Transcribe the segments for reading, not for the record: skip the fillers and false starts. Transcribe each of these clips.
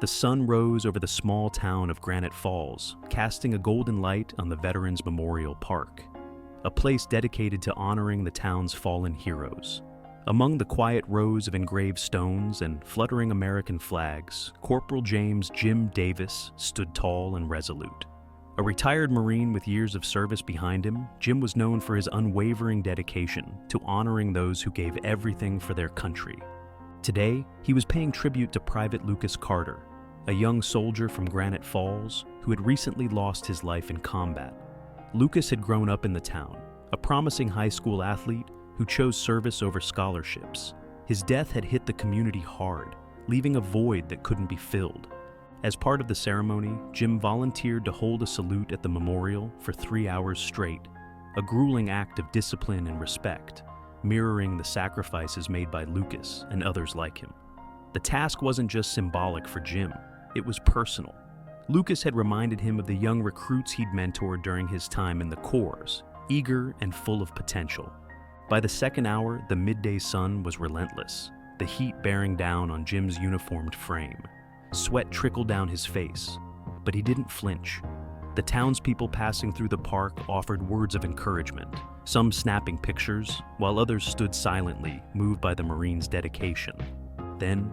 The sun rose over the small town of Granite Falls, casting a golden light on the Veterans Memorial Park, a place dedicated to honoring the town's fallen heroes. Among the quiet rows of engraved stones and fluttering American flags, Corporal James Jim Davis stood tall and resolute. A retired Marine with years of service behind him, Jim was known for his unwavering dedication to honoring those who gave everything for their country. Today, he was paying tribute to Private Lucas Carter, a young soldier from Granite Falls who had recently lost his life in combat. Lucas had grown up in the town, a promising high school athlete who chose service over scholarships. His death had hit the community hard, leaving a void that couldn't be filled. As part of the ceremony, Jim volunteered to hold a salute at the memorial for 3 hours straight, a grueling act of discipline and respect, mirroring the sacrifices made by Lucas and others like him. The task wasn't just symbolic for Jim, it was personal. Lucas had reminded him of the young recruits he'd mentored during his time in the Corps, eager and full of potential. By the second hour, the midday sun was relentless, the heat bearing down on Jim's uniformed frame. Sweat trickled down his face, but he didn't flinch. The townspeople passing through the park offered words of encouragement, some snapping pictures, while others stood silently, moved by the Marine's dedication. Then,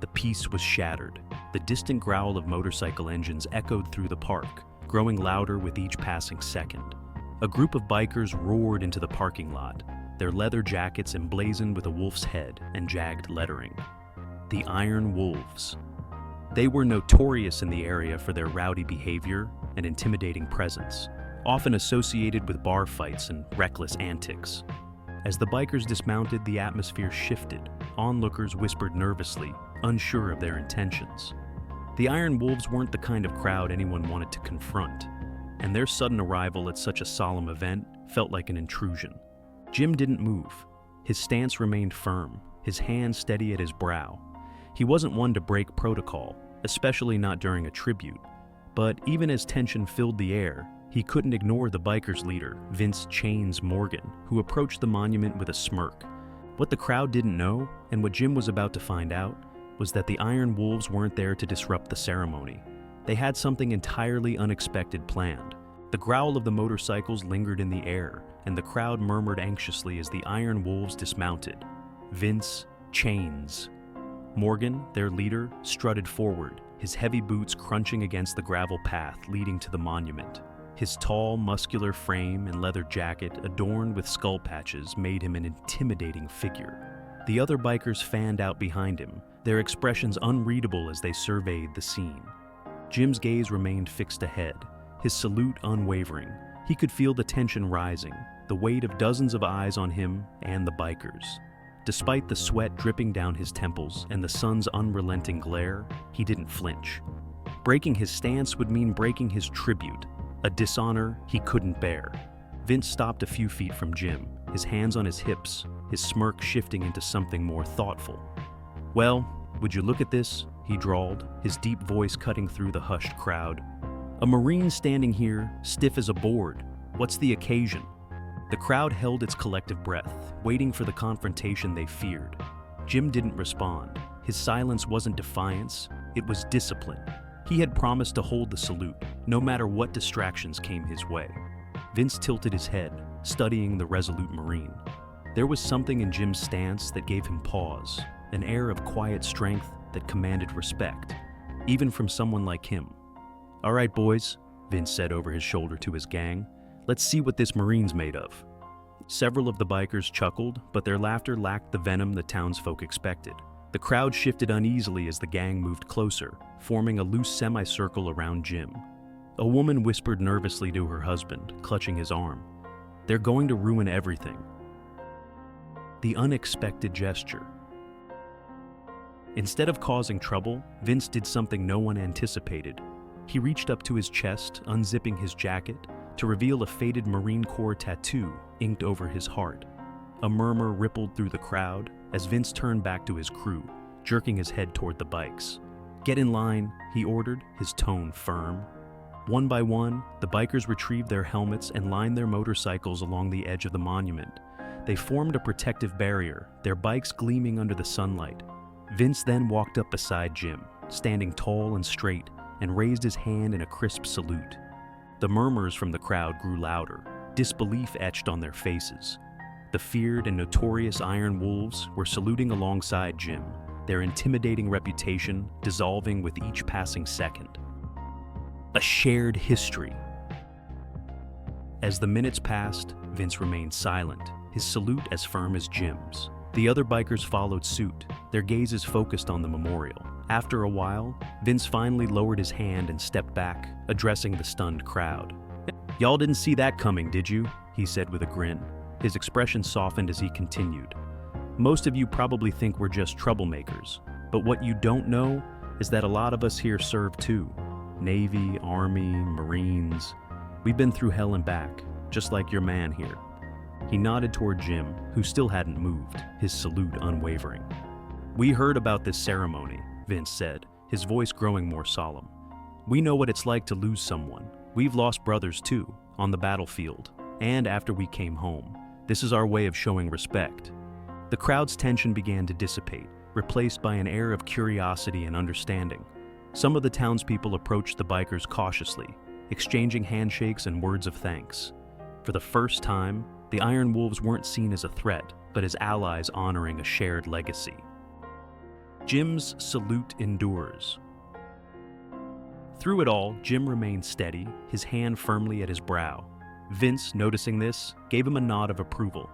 the peace was shattered. The distant growl of motorcycle engines echoed through the park, growing louder with each passing second. A group of bikers roared into the parking lot, their leather jackets emblazoned with a wolf's head and jagged lettering. The Iron Wolves. They were notorious in the area for their rowdy behavior and intimidating presence, often associated with bar fights and reckless antics. As the bikers dismounted, the atmosphere shifted. Onlookers whispered nervously, unsure of their intentions. The Iron Wolves weren't the kind of crowd anyone wanted to confront, and their sudden arrival at such a solemn event felt like an intrusion. Jim didn't move. His stance remained firm, his hand steady at his brow. He wasn't one to break protocol, especially not during a tribute. But even as tension filled the air, he couldn't ignore the bikers' leader, Vince "Chains" Morgan, who approached the monument with a smirk. What the crowd didn't know, and what Jim was about to find out, was that the Iron Wolves weren't there to disrupt the ceremony. They had something entirely unexpected planned. The growl of the motorcycles lingered in the air, and the crowd murmured anxiously as the Iron Wolves dismounted. Vince "Chains" Morgan, their leader, strutted forward, his heavy boots crunching against the gravel path leading to the monument. His tall, muscular frame and leather jacket adorned with skull patches made him an intimidating figure. The other bikers fanned out behind him, their expressions unreadable as they surveyed the scene. Jim's gaze remained fixed ahead, his salute unwavering. He could feel the tension rising, the weight of dozens of eyes on him and the bikers. Despite the sweat dripping down his temples and the sun's unrelenting glare, he didn't flinch. Breaking his stance would mean breaking his tribute, a dishonor he couldn't bear. Vince stopped a few feet from Jim, his hands on his hips, his smirk shifting into something more thoughtful. "Well, would you look at this?" he drawled, his deep voice cutting through the hushed crowd. "A Marine standing here, stiff as a board. What's the occasion?" The crowd held its collective breath, waiting for the confrontation they feared. Jim didn't respond. His silence wasn't defiance, it was discipline. He had promised to hold the salute, no matter what distractions came his way. Vince tilted his head, studying the resolute Marine. There was something in Jim's stance that gave him pause, an air of quiet strength that commanded respect, even from someone like him. "All right, boys," Vince said over his shoulder to his gang. "Let's see what this Marine's made of." Several of the bikers chuckled, but their laughter lacked the venom the townsfolk expected. The crowd shifted uneasily as the gang moved closer, forming a loose semicircle around Jim. A woman whispered nervously to her husband, clutching his arm. "They're going to ruin everything." The unexpected gesture. Instead of causing trouble, Vince did something no one anticipated. He reached up to his chest, unzipping his jacket, to reveal a faded Marine Corps tattoo inked over his heart. A murmur rippled through the crowd as Vince turned back to his crew, jerking his head toward the bikes. "Get in line," he ordered, his tone firm. One by one, the bikers retrieved their helmets and lined their motorcycles along the edge of the monument. They formed a protective barrier, their bikes gleaming under the sunlight. Vince then walked up beside Jim, standing tall and straight, and raised his hand in a crisp salute. The murmurs from the crowd grew louder, disbelief etched on their faces. The feared and notorious Iron Wolves were saluting alongside Jim, their intimidating reputation dissolving with each passing second. A shared history. As the minutes passed, Vince remained silent, his salute as firm as Jim's. The other bikers followed suit, their gazes focused on the memorial. After a while, Vince finally lowered his hand and stepped back, addressing the stunned crowd. "Y'all didn't see that coming, did you?" he said with a grin. His expression softened as he continued. "Most of you probably think we're just troublemakers, but what you don't know is that a lot of us here serve too. Navy, Army, Marines. We've been through hell and back, just like your man here." He nodded toward Jim, who still hadn't moved, his salute unwavering. "We heard about this ceremony," Vince said, his voice growing more solemn. "We know what it's like to lose someone. We've lost brothers too, on the battlefield, and after we came home. This is our way of showing respect." The crowd's tension began to dissipate, replaced by an air of curiosity and understanding. Some of the townspeople approached the bikers cautiously, exchanging handshakes and words of thanks. For the first time, the Iron Wolves weren't seen as a threat, but as allies honoring a shared legacy. Jim's salute endures. Through it all, Jim remained steady, his hand firmly at his brow. Vince, noticing this, gave him a nod of approval.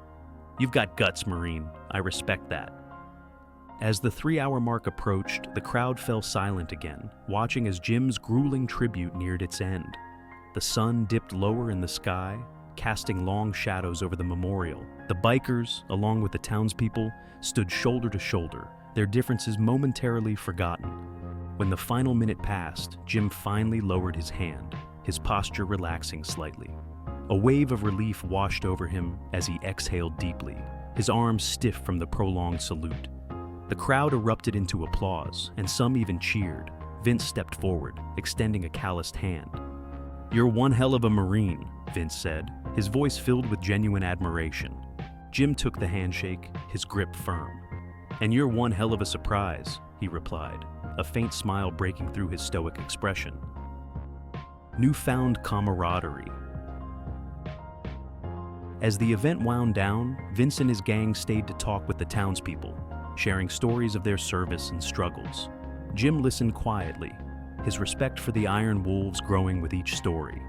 "You've got guts, Marine. I respect that." As the 3-hour mark approached, the crowd fell silent again, watching as Jim's grueling tribute neared its end. The sun dipped lower in the sky, casting long shadows over the memorial. The bikers, along with the townspeople, stood shoulder to shoulder, their differences momentarily forgotten. When the final minute passed, Jim finally lowered his hand, his posture relaxing slightly. A wave of relief washed over him as he exhaled deeply, his arms stiff from the prolonged salute. The crowd erupted into applause, and some even cheered. Vince stepped forward, extending a calloused hand. "You're one hell of a Marine," Vince said, his voice filled with genuine admiration. Jim took the handshake, his grip firm. "And you're one hell of a surprise," he replied, a faint smile breaking through his stoic expression. Newfound camaraderie. As the event wound down, Vince and his gang stayed to talk with the townspeople, sharing stories of their service and struggles. Jim listened quietly, his respect for the Iron Wolves growing with each story.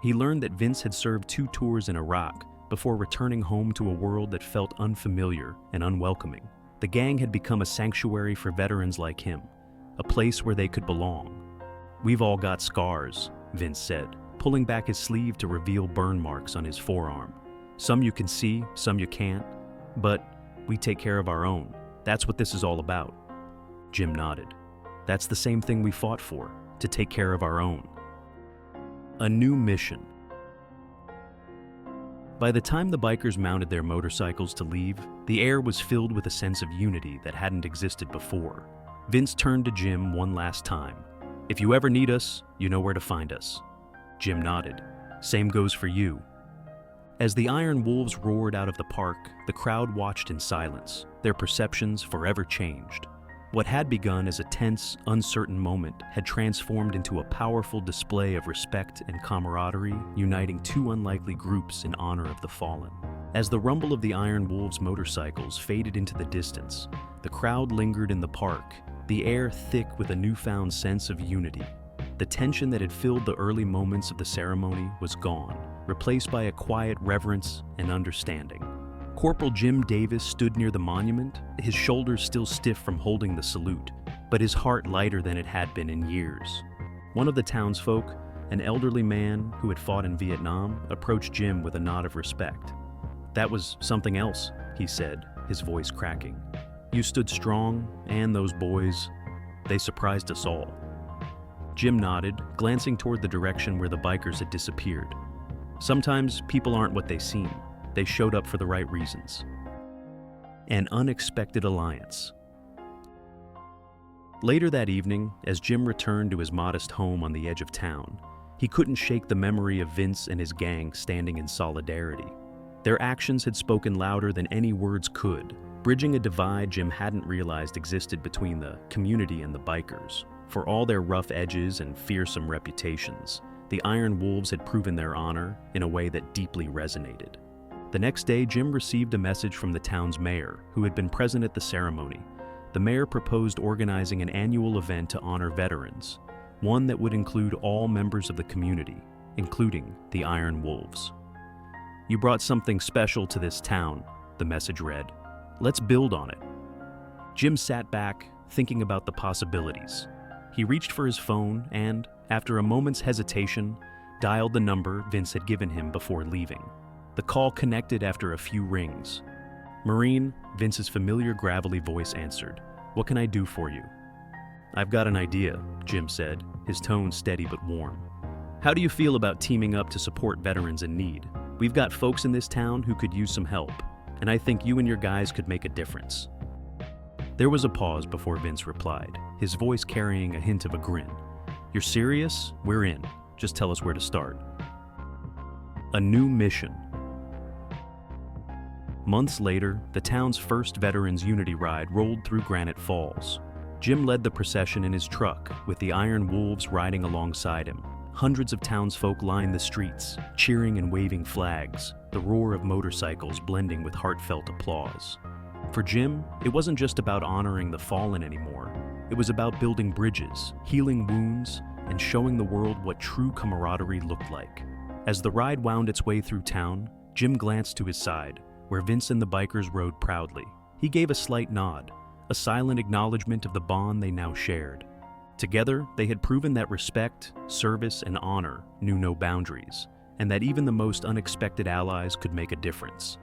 He learned that Vince had served 2 tours in Iraq before returning home to a world that felt unfamiliar and unwelcoming. The gang had become a sanctuary for veterans like him, a place where they could belong. "We've all got scars," Vince said, pulling back his sleeve to reveal burn marks on his forearm. "Some you can see, some you can't, but we take care of our own. That's what this is all about." Jim nodded. "That's the same thing we fought for, to take care of our own." A new mission. By the time the bikers mounted their motorcycles to leave, the air was filled with a sense of unity that hadn't existed before. Vince turned to Jim one last time. "If you ever need us, you know where to find us." Jim nodded. "Same goes for you." As the Iron Wolves roared out of the park, the crowd watched in silence, their perceptions forever changed. What had begun as a tense, uncertain moment had transformed into a powerful display of respect and camaraderie, uniting 2 unlikely groups in honor of the fallen. As the rumble of the Iron Wolves' motorcycles faded into the distance, the crowd lingered in the park, the air thick with a newfound sense of unity. The tension that had filled the early moments of the ceremony was gone, replaced by a quiet reverence and understanding. Corporal Jim Davis stood near the monument, his shoulders still stiff from holding the salute, but his heart lighter than it had been in years. One of the townsfolk, an elderly man who had fought in Vietnam, approached Jim with a nod of respect. "That was something else," he said, his voice cracking. "You stood strong, and those boys, they surprised us all." Jim nodded, glancing toward the direction where the bikers had disappeared. "Sometimes people aren't what they seem. They showed up for the right reasons." An unexpected alliance. Later that evening, as Jim returned to his modest home on the edge of town, he couldn't shake the memory of Vince and his gang standing in solidarity. Their actions had spoken louder than any words could, bridging a divide Jim hadn't realized existed between the community and the bikers. For all their rough edges and fearsome reputations, the Iron Wolves had proven their honor in a way that deeply resonated. The next day, Jim received a message from the town's mayor, who had been present at the ceremony. The mayor proposed organizing an annual event to honor veterans, one that would include all members of the community, including the Iron Wolves. "You brought something special to this town," the message read. "Let's build on it." Jim sat back, thinking about the possibilities. He reached for his phone and, after a moment's hesitation, dialed the number Vince had given him before leaving. The call connected after a few rings. "Marine," Vince's familiar gravelly voice answered. "What can I do for you?" "I've got an idea," Jim said, his tone steady but warm. "How do you feel about teaming up to support veterans in need? We've got folks in this town who could use some help, and I think you and your guys could make a difference." There was a pause before Vince replied, his voice carrying a hint of a grin. "You're serious? We're in. Just tell us where to start." A new mission. Months later, the town's first Veterans Unity Ride rolled through Granite Falls. Jim led the procession in his truck, with the Iron Wolves riding alongside him. Hundreds of townsfolk lined the streets, cheering and waving flags, the roar of motorcycles blending with heartfelt applause. For Jim, it wasn't just about honoring the fallen anymore. It was about building bridges, healing wounds, and showing the world what true camaraderie looked like. As the ride wound its way through town, Jim glanced to his side, where Vince and the bikers rode proudly. He gave a slight nod, a silent acknowledgement of the bond they now shared. Together, they had proven that respect, service, and honor knew no boundaries, and that even the most unexpected allies could make a difference.